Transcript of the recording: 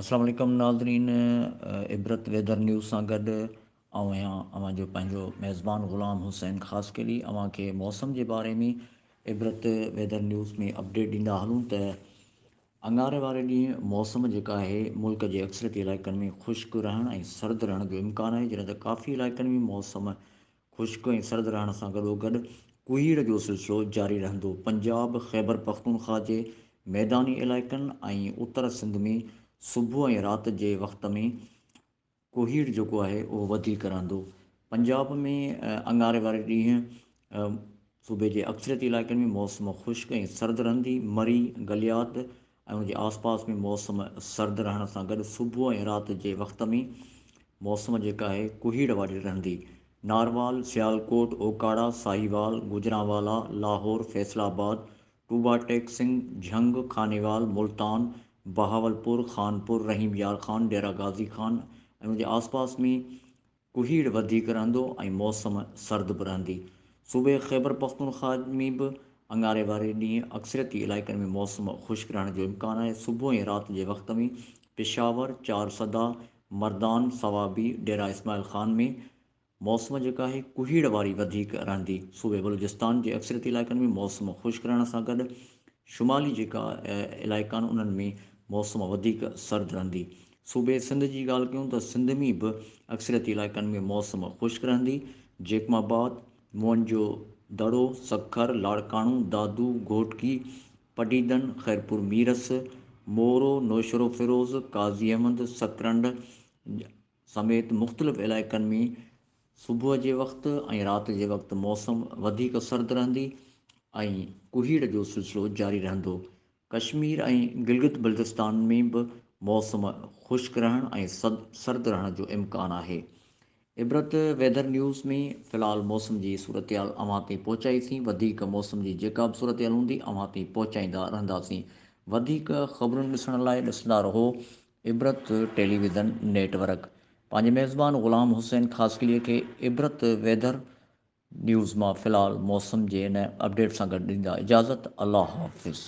अस्सलाम वालेकुम नाज़रीन। इबरत वेदर न्यूज़ सां गॾु आहियां अवांजो पंहिंजो मेज़बान ग़ुलाम हुसैन। ख़ासि करे अवां खे मौसम जे बारे में इबरत वेदर न्यूज़ में अपडेट ॾींदा हलूं त अंगारे वारे ॾींहुं मौसम जेका आहे मुल्क जे अक्सरियत इलाइक़नि में ख़ुश्क रहण ऐं सर्द रहण जो इम्कानु आहे, जॾहिं त काफ़ी इलाइक़नि में मौसम ख़ुश्क ऐं सर्द रहण सां गॾोगॾु कुहीड़ जो सिलसिलो जारी रहंदो। पंजाब, ख़ैबर पख्तूनख्वा जे मैदानी इलाइक़नि ऐं उत्तर सिंध में सुबुह ऐं राति जे वक़्त में कुहीड़ जेको आहे उहो वधीक रहंदो। पंजाब में अंगारे वारे ॾींहुं सूबे जे अक्सरियत इलाइक़नि में मौसम ख़ुश्क ऐं सर्द रहंदी। मरी, गलियात ऐं उनजे आसपास में मौसम सर्द रहण सां गॾु सुबुह ऐं राति जे वक़्त में मौसम जेका आहे कुहीड़ वारी रहंदी। नारवाल, सियालकोट, ओकाड़ा, साहिवाल, गुजरांवाला, लाहौर, फैसलाबाद, टूबा टेक सिंह, झंग, खानेवाल, मुल्तान, बहावलपुर, खानपुर, रहीम यार ख़ान, डेरा गाज़ी ख़ान ऐं उनजे आसपास में कुहीड़ वधीक रहंदो ऐं मौसम सर्द बि रहंदी। सूबे ख़ैबर पख्तूनख्वा में बि अंगारे वारे ॾींहुं अक्सरियती इलाइक़नि में मौसम ख़ुश्क रहण जो इम्कानु आहे। सुबुह ऐं राति जे वक़्त में पेशावर, चारसदा, मर्दान, सवाबी, डेरा इस्माइल ख़ान में मौसम जेका आहे कुहीड़ वारी वधीक रहंदी। सूबे बलूचिस्तान जे अक्सरियती इलाइक़नि में मौसम ख़ुश्क रहण सां गॾु शुमाली जेका इलाइक़ा आहिनि उन्हनि में मौसम वधीक सर्द रहंदी। सूबे सिंध जी ॻाल्हि कयूं त सिंध में बि अक्सरियती इलाइक़नि में मौसम ख़ुश्क रहंदी। जेकमाबाद, मोहनजो दड़ो, सखर, लाड़काणू, दादू, घोटकी, पटीदन, ख़ैरपुर मीरस, मोरो, नौशरो फिरोज़, काज़ी अहमद, सकरंड समेत मुख़्तलिफ़ इलाइक़नि में सुबुह जे वक़्तु ऐं राति जे वक़्तु मौसम वधीक सर्द रहंदी ऐं कुहीड़ जो सिलसिलो जारी रहंदो। कश्मीर ऐं गिलगित बल्तिस्तान में बि मौसम ख़ुश्क रहण ऐं सर्द रहण जो इम्कानु आहे। इबरत वेदर न्यूज़ में फ़िलहालु मौसम जी सूरतहाल अव्हां ताईं पहुचाईसीं। वधीक मौसम जी जेका बि सूरतहाल हूंदी अव्हां ताईं पहुचाईंदा रहंदासीं। वधीक ख़बरुनि ॾिसण लाइ ॾिसंदा रहो इबरत टेलीविज़न नेटवर्क। पंहिंजे मेज़बान ग़ुलाम हुसैन ख़ासकिलीअ खे इबरत वेदर न्यूज़ मां फ़िलहालु मौसम जे हिन अपडेट सां गॾु ॾींदा इजाज़त। अल्लाह हाफ़िज़।